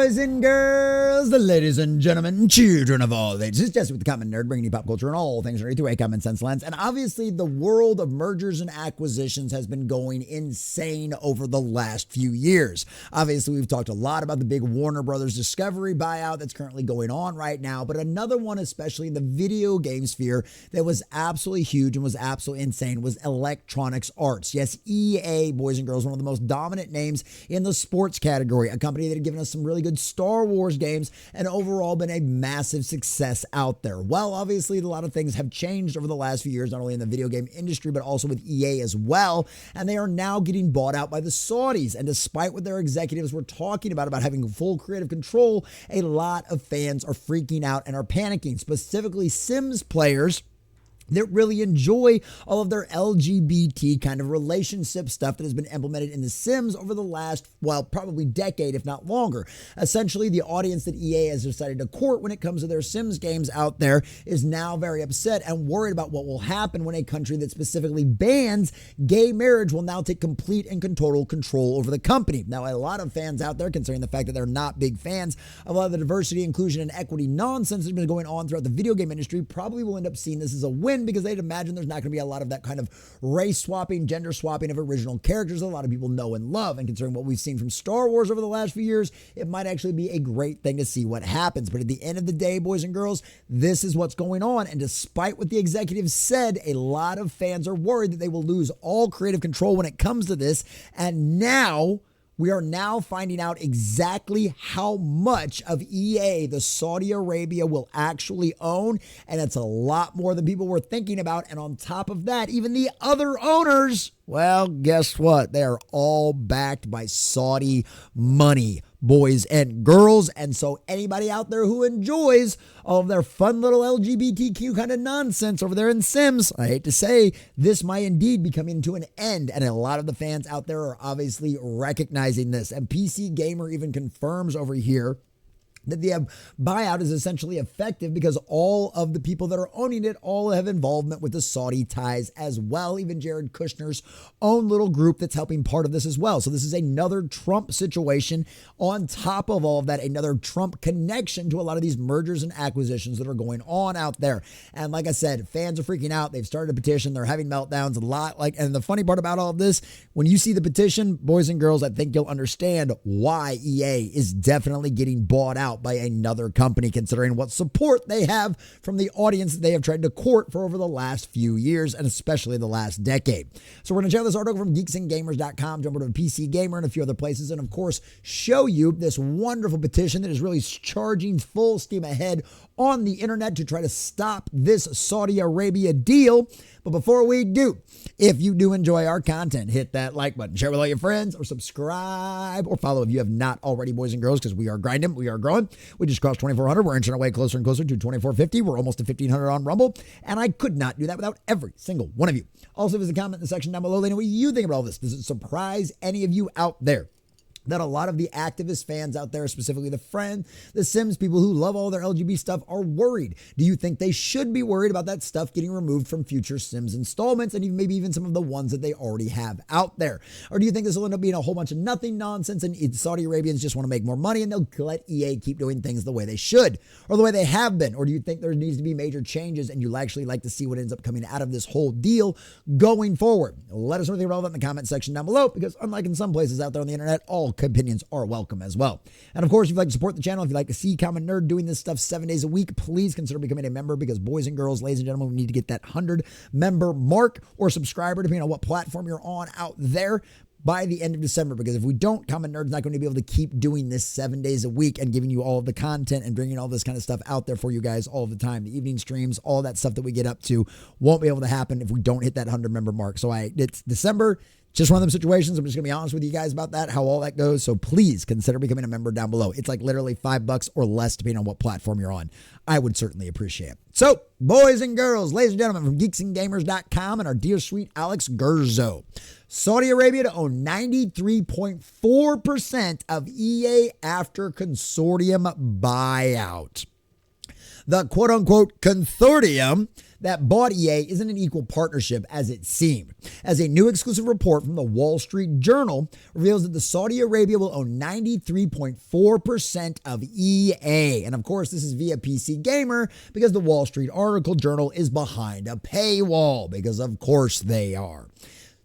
Boys and girls, the ladies and gentlemen, children of all ages, it's Jesse with the Common Nerd, bringing you pop culture and all things nerdy through a common sense lens. And obviously, the world of mergers and acquisitions has been going insane over the last few years. Obviously, we've talked a lot about the big Warner Brothers Discovery buyout that's currently going on right now, but another one, especially in the video game sphere, that was absolutely huge and was absolutely insane was Electronic Arts. Yes, EA, boys and girls, one of the most dominant names in the sports category, a company that had given us some really good Star Wars games and overall been a massive success out there. Well, obviously, a lot of things have changed over the last few years, not only in the video game industry, but also with EA as well. And they are now getting bought out by the Saudis. And despite what their executives were talking about having full creative control, a lot of fans are freaking out and are panicking, specifically Sims players that really enjoy all of their LGBT kind of relationship stuff that has been implemented in The Sims over the last, well, probably decade, if not longer. Essentially, the audience that EA has decided to court when it comes to their Sims games out there is now very upset and worried about what will happen when a country that specifically bans gay marriage will now take complete and total control over the company. Now, a lot of fans out there, considering the fact that they're not big fans of a lot of the diversity, inclusion, and equity nonsense that's been going on throughout the video game industry, probably will end up seeing this as a win, because they'd imagine there's not going to be a lot of that kind of race swapping, gender swapping of original characters that a lot of people know and love. And considering what we've seen from Star Wars over the last few years, it might actually be a great thing to see what happens. But at the end of the day, boys and girls, this is what's going on. And despite what the executives said, a lot of fans are worried that they will lose all creative control when it comes to this. And now we are now finding out exactly how much of EA the Saudi Arabia will actually own, and it's a lot more than people were thinking about. And on top of that, even the other owners, well, guess what? They are all backed by Saudi money, boys and girls. And so anybody out there who enjoys all of their fun little LGBTQ kind of nonsense over there in Sims, I hate to say, this might indeed be coming to an end. And a lot of the fans out there are obviously recognizing this. And PC Gamer even confirms over here that the buyout is essentially effective because all of the people that are owning it all have involvement with the Saudi ties as well. Even Jared Kushner's own little group that's helping part of this as well. So this is another Trump situation on top of all of that, another Trump connection to a lot of these mergers and acquisitions that are going on out there. And like I said, fans are freaking out. They've started a petition. They're having meltdowns a lot. And the funny part about all of this, when you see the petition, boys and girls, I think you'll understand why EA is definitely getting bought out by another company, considering what support they have from the audience that they have tried to court for over the last few years, and especially the last decade. So we're going to check this article from geeksandgamers.com, jump over to PC Gamer and a few other places, and of course show you this wonderful petition that is really charging full steam ahead on the internet to try to stop this Saudi Arabia deal. But before we do, if you do enjoy our content, hit that like button, share with all your friends, or subscribe or follow if you have not already, boys and girls, because we are grinding, we are growing. We just crossed 2,400. We're inching our way closer and closer to 2,450. We're almost to 1,500 on Rumble, and I could not do that without every single one of you. Also, visit the comment in the section down below. Let me know what you think about all this. Does it surprise any of you out there that a lot of the activist fans out there, specifically the Sims people who love all their LGBT stuff, are worried? Do you think they should be worried about that stuff getting removed from future Sims installments, and maybe even some of the ones that they already have out there? Or do you think this will end up being a whole bunch of nothing nonsense and Saudi Arabians just want to make more money and they'll let EA keep doing things the way they should or the way they have been? Or do you think there needs to be major changes and you'll actually like to see what ends up coming out of this whole deal going forward? Let us know what you think about that in the comment section down below, because unlike in some places out there on the internet, all opinions are welcome as well. And of course, if you'd like to support the channel, if you'd like to see Common Nerd doing this stuff 7 days a week, please consider becoming a member, because boys and girls, ladies and gentlemen, we need to get that 100 member mark or subscriber, depending on what platform you're on out there, by the end of December. Because if we don't, Common Nerd's not going to be able to keep doing this 7 days a week and giving you all of the content and bringing all this kind of stuff out there for you guys all the time. The evening streams, all that stuff that we get up to won't be able to happen if we don't hit that 100 member mark. So it's December. Just one of them situations. I'm just going to be honest with you guys about that, how all that goes. So please consider becoming a member down below. It's like literally $5 or less, depending on what platform you're on. I would certainly appreciate it. So, boys and girls, ladies and gentlemen, from geeksandgamers.com and our dear sweet Alex Gurzo, Saudi Arabia to own 93.4% of EA after consortium buyout. The quote-unquote consortium that bought EA isn't an equal partnership as it seemed, as a new exclusive report from the Wall Street Journal reveals that the Saudi Arabia will own 93.4% of EA. And of course, this is via PC Gamer because the Wall Street Journal is behind a paywall, because of course they are.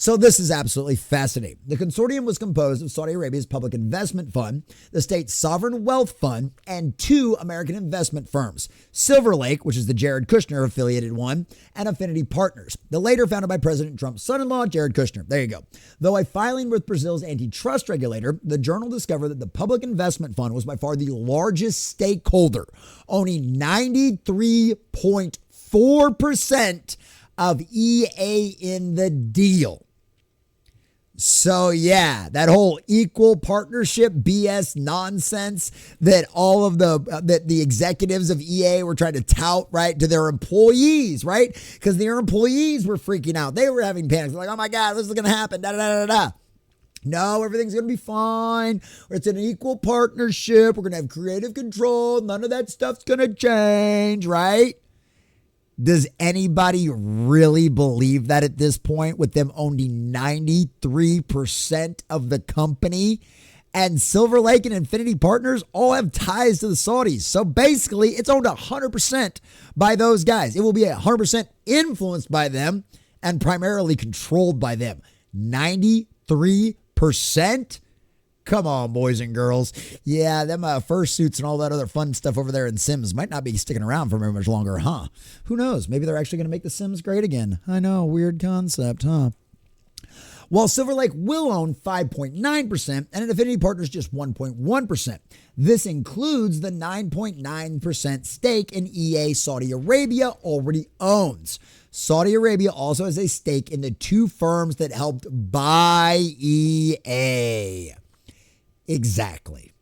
So this is absolutely fascinating. The consortium was composed of Saudi Arabia's Public Investment Fund, the state's Sovereign Wealth Fund, and two American investment firms, Silver Lake, which is the Jared Kushner affiliated one, and Affinity Partners, the later founded by President Trump's son-in-law, Jared Kushner. There you go. Though a filing with Brazil's antitrust regulator, the journal discovered that the Public Investment Fund was by far the largest stakeholder, owning 93.4% of EA in the deal. So yeah, that whole equal partnership BS nonsense that all of the executives of EA were trying to tout, right, to their employees, right? Because their employees were freaking out. They were having panics. Like, oh my God, this is going to happen. Da, da, da, da, da. No, everything's going to be fine. It's an equal partnership. We're going to have creative control. None of that stuff's going to change, right? Does anybody really believe that at this point, with them owning 93% of the company? And Silver Lake and Affinity Partners all have ties to the Saudis. So basically, it's owned 100% by those guys. It will be 100% influenced by them and primarily controlled by them. 93%? Come on, boys and girls. Yeah, them fursuits and all that other fun stuff over there in Sims might not be sticking around for very much longer, huh? Who knows? Maybe they're actually going to make the Sims great again. I know, weird concept, huh? While Silver Lake will own 5.9% and Affinity Partners just 1.1%. This includes the 9.9% stake in EA Saudi Arabia already owns. Saudi Arabia also has a stake in the two firms that helped buy EA. Exactly.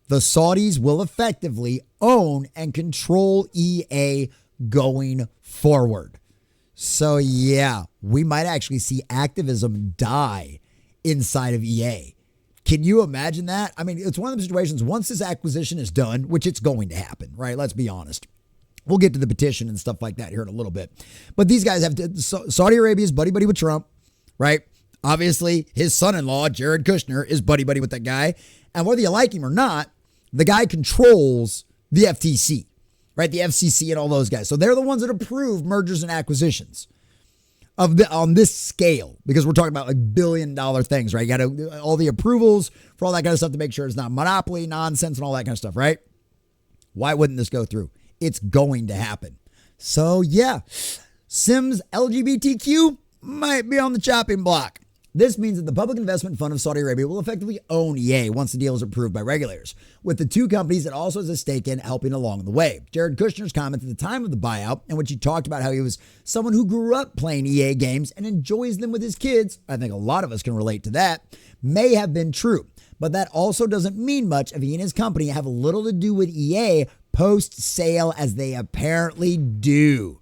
The Saudis will effectively own and control EA going forward. So yeah, we might actually see activism die inside of EA. Can you imagine that? I mean, it's one of the situations, once this acquisition is done, which it's going to happen, right? Let's be honest. We'll get to the petition and stuff like that here in a little bit. But these guys have Saudi Arabia's buddy-buddy with Trump, right? Obviously, his son-in-law, Jared Kushner, is buddy-buddy with that guy. And whether you like him or not, the guy controls the FTC, right? The FCC and all those guys. So they're the ones that approve mergers and acquisitions on this scale, because we're talking about like billion-dollar things, right? You got all the approvals for all that kind of stuff to make sure it's not monopoly nonsense and all that kind of stuff, right? Why wouldn't this go through? It's going to happen. So yeah, Sims LGBTQ might be on the chopping block. This means that the Public Investment Fund of Saudi Arabia will effectively own EA once the deal is approved by regulators, with the two companies it also has a stake in helping along the way. Jared Kushner's comments at the time of the buyout, in which he talked about how he was someone who grew up playing EA games and enjoys them with his kids, I think a lot of us can relate to that, may have been true. But that also doesn't mean much if he and his company have little to do with EA post-sale, as they apparently do.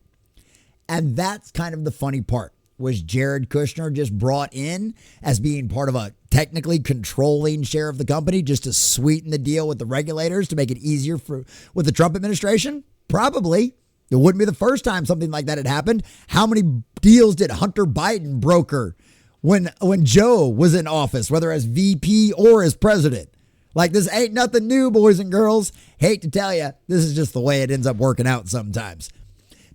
And that's kind of the funny part. Was Jared Kushner just brought in as being part of a technically controlling share of the company just to sweeten the deal with the regulators to make it easier with the Trump administration? Probably. It wouldn't be the first time something like that had happened. How many deals did Hunter Biden broker when Joe was in office, whether as VP or as president? Like, this ain't nothing new, boys and girls. Hate to tell you, this is just the way it ends up working out sometimes.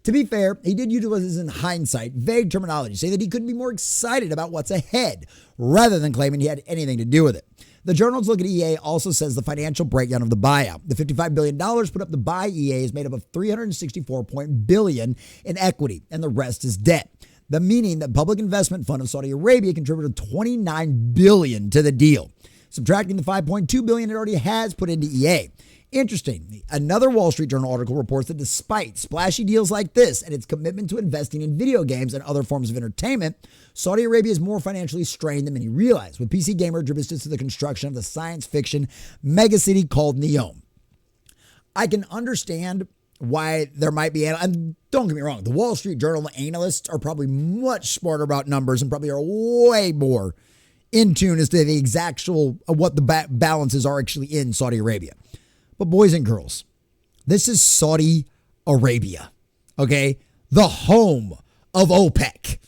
To be fair, he did utilize in hindsight vague terminology, saying that he couldn't be more excited about what's ahead, rather than claiming he had anything to do with it. The journal's look at EA also says the financial breakdown of the buyout. The $55 billion put up to buy EA is made up of $364 billion in equity, and the rest is debt. The meaning that Public Investment Fund of Saudi Arabia contributed $29 billion to the deal, subtracting the $5.2 billion it already has put into EA. Interesting. Another Wall Street Journal article reports that despite splashy deals like this and its commitment to investing in video games and other forms of entertainment, Saudi Arabia is more financially strained than many realize, with PC Gamer attributed to the construction of the science fiction megacity called Neom. I can understand why there might be, and don't get me wrong, the Wall Street Journal analysts are probably much smarter about numbers and probably are way more in tune as to the exactual what the balances are actually in Saudi Arabia. But boys and girls, this is Saudi Arabia, okay? the home of OPEC.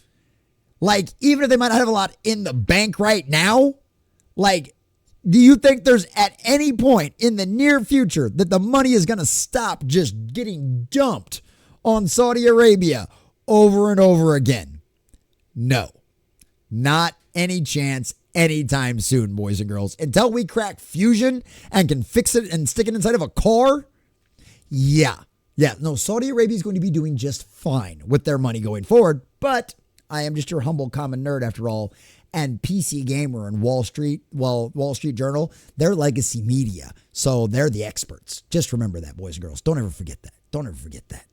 Like, even if they might not have a lot in the bank right now, like, do you think there's at any point in the near future that the money is going to stop just getting dumped on Saudi Arabia over and over again? No, not any chance anytime soon, boys and girls. Until we crack fusion and can fix it and stick it inside of a car. Yeah, no, Saudi Arabia is going to be doing just fine with their money going forward, but I am just your humble common nerd after all. And PC Gamer and Wall Street Journal, they're legacy media. So they're the experts. Just remember that, boys and girls. Don't ever forget that.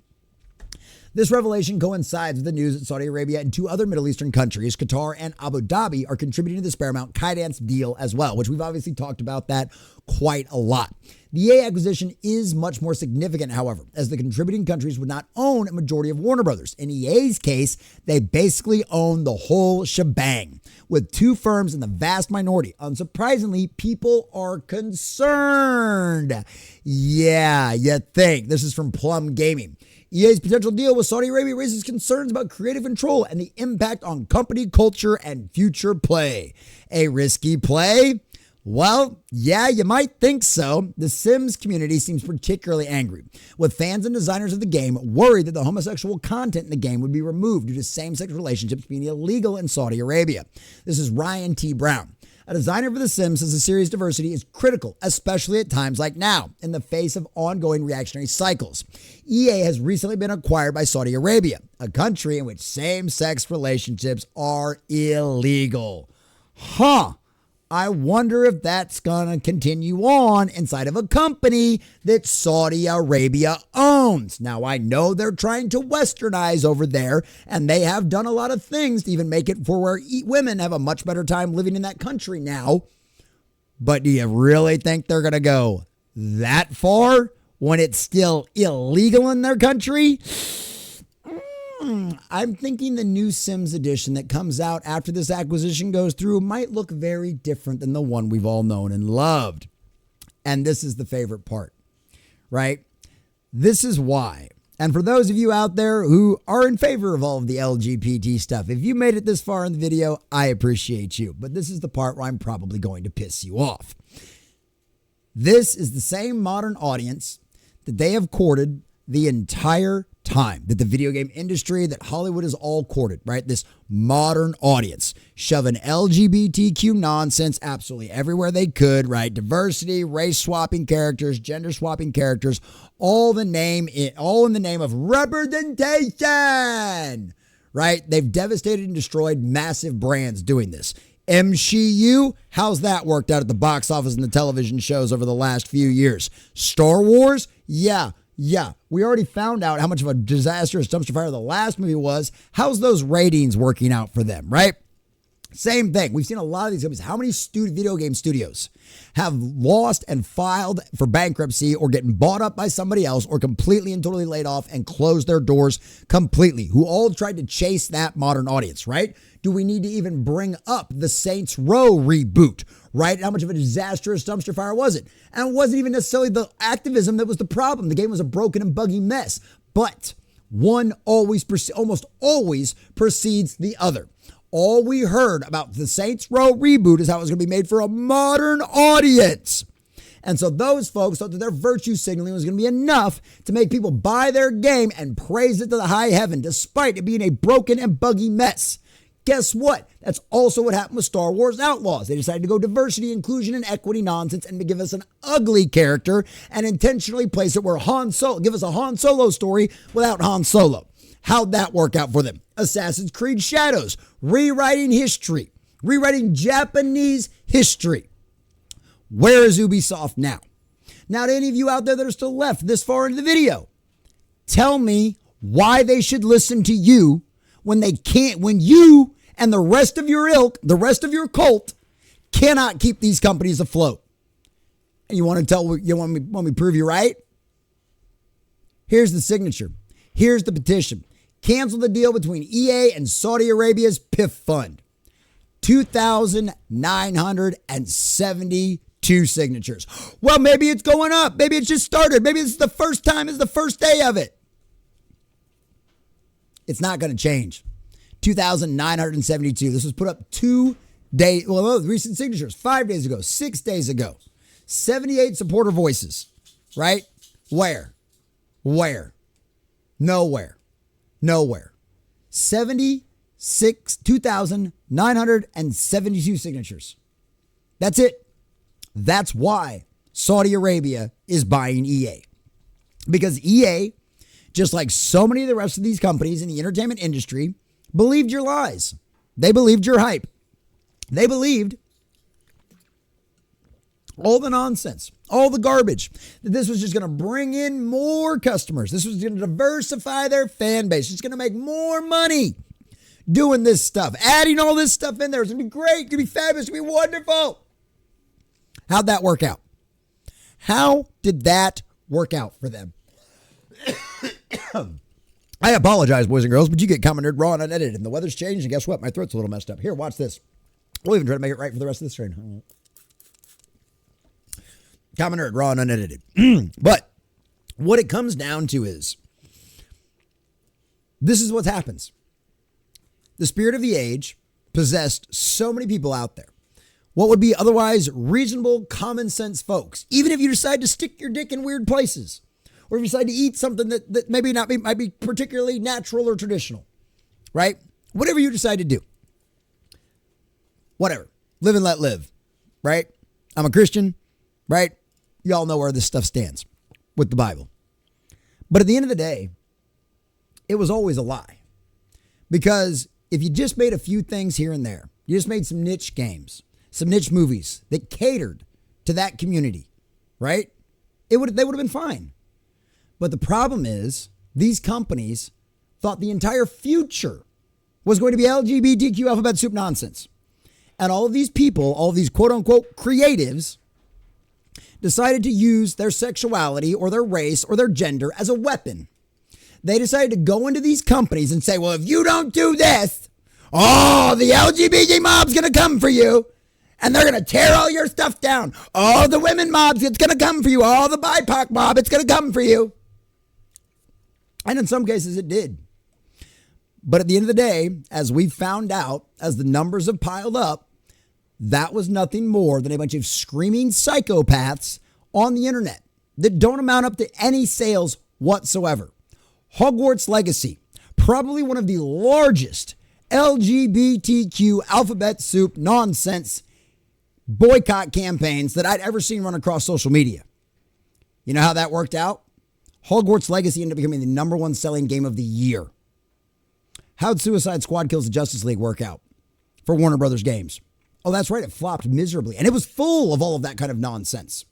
This revelation coincides with the news that Saudi Arabia and two other Middle Eastern countries, Qatar and Abu Dhabi, are contributing to this Paramount Skydance deal as well, which we've obviously talked about that quite a lot. The EA acquisition is much more significant, however, as the contributing countries would not own a majority of Warner Brothers. In EA's case, they basically own the whole shebang, with two firms in the vast minority. Unsurprisingly, people are concerned. Yeah, you think. This is from Plum Gaming. EA's potential deal with Saudi Arabia raises concerns about creative control and the impact on company culture and future play. A risky play? Well, yeah, you might think so. The Sims community seems particularly angry, with fans and designers of the game worried that the homosexual content in the game would be removed due to same-sex relationships being illegal in Saudi Arabia. This is Ryan T. Brown. A designer for The Sims says the series' diversity is critical, especially at times like now, in the face of ongoing reactionary cycles. EA has recently been acquired by Saudi Arabia, a country in which same-sex relationships are illegal. I wonder if that's going to continue on inside of a company that Saudi Arabia owns. Now, I know they're trying to westernize over there, and they have done a lot of things to even make it for where women have a much better time living in that country now. But do you really think they're going to go that far when it's still illegal in their country? I'm thinking the new Sims edition that comes out after this acquisition goes through might look very different than the one we've all known and loved. And this is the favorite part, right? This is why. And for those of you out there who are in favor of all of the LGBT stuff, if you made it this far in the video, I appreciate you. But this is the part where I'm probably going to piss you off. This is the same modern audience that they have courted the entire time, that the video game industry, that Hollywood has all courted, right? This modern audience, shoving LGBTQ nonsense absolutely everywhere they could, right? Diversity, race swapping characters, gender swapping characters, all in the name of representation, right? They've devastated and destroyed massive brands doing this. MCU, how's that worked out at the box office and the television shows over the last few years? Star Wars, yeah. We already found out how much of a disastrous dumpster fire the last movie was. How's those ratings working out for them, right? Same thing. We've seen a lot of these companies. How many video game studios have lost and filed for bankruptcy or getting bought up by somebody else or completely and totally laid off and closed their doors completely, who all tried to chase that modern audience, right? Do we need to even bring up the Saints Row reboot, right? How much of a disastrous dumpster fire was it? And it wasn't even necessarily the activism that was the problem. The game was a broken and buggy mess, but one almost always precedes the other. All we heard about the Saints Row reboot is how it was going to be made for a modern audience. And so those folks thought that their virtue signaling was going to be enough to make people buy their game and praise it to the high heaven, despite it being a broken and buggy mess. Guess what? That's also what happened with Star Wars Outlaws. They decided to go diversity, inclusion, and equity nonsense and give us an ugly character and intentionally place it where give us a Han Solo story without Han Solo. How'd that work out for them? Assassin's Creed Shadows, rewriting history, rewriting Japanese history. Where is Ubisoft now? Now, to any of you out there that are still left this far into the video, tell me why they should listen to you when you and the rest of your ilk, the rest of your cult, cannot keep these companies afloat. And you want me to prove you right? Here's the signature. Here's the petition. Cancel the deal between EA and Saudi Arabia's PIF fund. 2,972 signatures. Well, maybe it's going up. Maybe it's just started. Maybe it's the first time, it's the first day of it. It's not going to change. 2,972. This was put up 2 days, well, recent signatures, 5 days ago, 6 days ago. 78 supporter voices, right? Where? Nowhere. 2,972 signatures. That's it. That's why Saudi Arabia is buying EA. Because EA, just like so many of the rest of these companies in the entertainment industry, believed your lies. They believed your hype. They believed all the nonsense, all the garbage, that this was just going to bring in more customers. This was going to diversify their fan base. It's going to make more money doing this stuff, adding all this stuff in there. It's going to be great. It's going to be fabulous. It's going to be wonderful. How'd that work out? How did that work out for them? I apologize, boys and girls, but you get commented raw and unedited, and the weather's changed, and guess what? My throat's a little messed up. Here, watch this. We'll even try to make it right for the rest of the stream. Commented raw and unedited. But what it comes down to is, this is what happens. The spirit of the age possessed so many people out there. What would be otherwise reasonable, common sense folks, even if you decide to stick your dick in weird places, or if you decide to eat something that maybe might be particularly natural or traditional, right? Whatever you decide to do. Whatever. Live and let live, right? I'm a Christian, right? Y'all know where this stuff stands with the Bible. But at the end of the day, it was always a lie. Because if you just made a few things here and there, you just made some niche games, some niche movies that catered to that community, right? They would have been fine. But the problem is, these companies thought the entire future was going to be LGBTQ alphabet soup nonsense. And all of these people, all of these quote unquote creatives, decided to use their sexuality or their race or their gender as a weapon. They decided to go into these companies and say, well, if you don't do this, the LGBT mob's going to come for you. And they're going to tear all your stuff down. All the women mobs, it's going to come for you. All the BIPOC mob, it's going to come for you. And in some cases, it did. But at the end of the day, as we found out, as the numbers have piled up, that was nothing more than a bunch of screaming psychopaths on the internet that don't amount up to any sales whatsoever. Hogwarts Legacy, probably one of the largest LGBTQ alphabet soup nonsense boycott campaigns that I'd ever seen run across social media. You know how that worked out? Hogwarts Legacy ended up becoming the #1 selling game of the year. How'd Suicide Squad Kills the Justice League work out for Warner Brothers Games? Oh, that's right. It flopped miserably. And it was full of all of that kind of nonsense.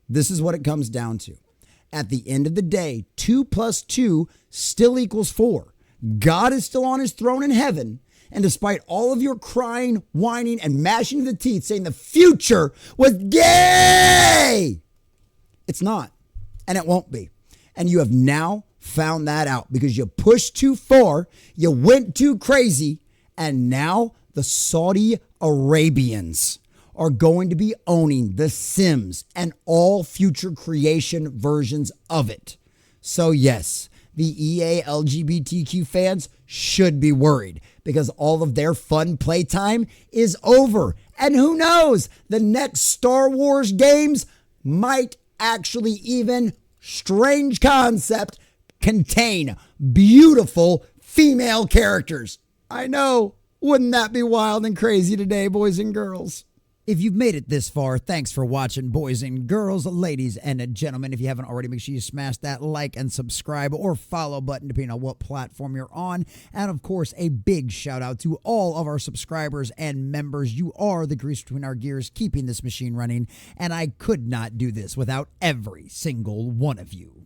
This is what it comes down to. At the end of the day, 2 + 2 still equals 4. God is still on his throne in heaven. And despite all of your crying, whining, and mashing of the teeth saying the future was gay, it's not. And it won't be. And you have now found that out because you pushed too far, you went too crazy, and now the Saudi Arabians are going to be owning The Sims and all future creation versions of it. So yes, the EA LGBTQ fans should be worried because all of their fun playtime is over. And who knows, the next Star Wars games might actually even, strange concept, contain beautiful female characters. I know. Wouldn't that be wild and crazy today, boys and girls? If you've made it this far, thanks for watching, boys and girls, ladies and gentlemen. If you haven't already, make sure you smash that like and subscribe or follow button, depending on what platform you're on. And of course, a big shout out to all of our subscribers and members. You are the grease between our gears, keeping this machine running. And I could not do this without every single one of you.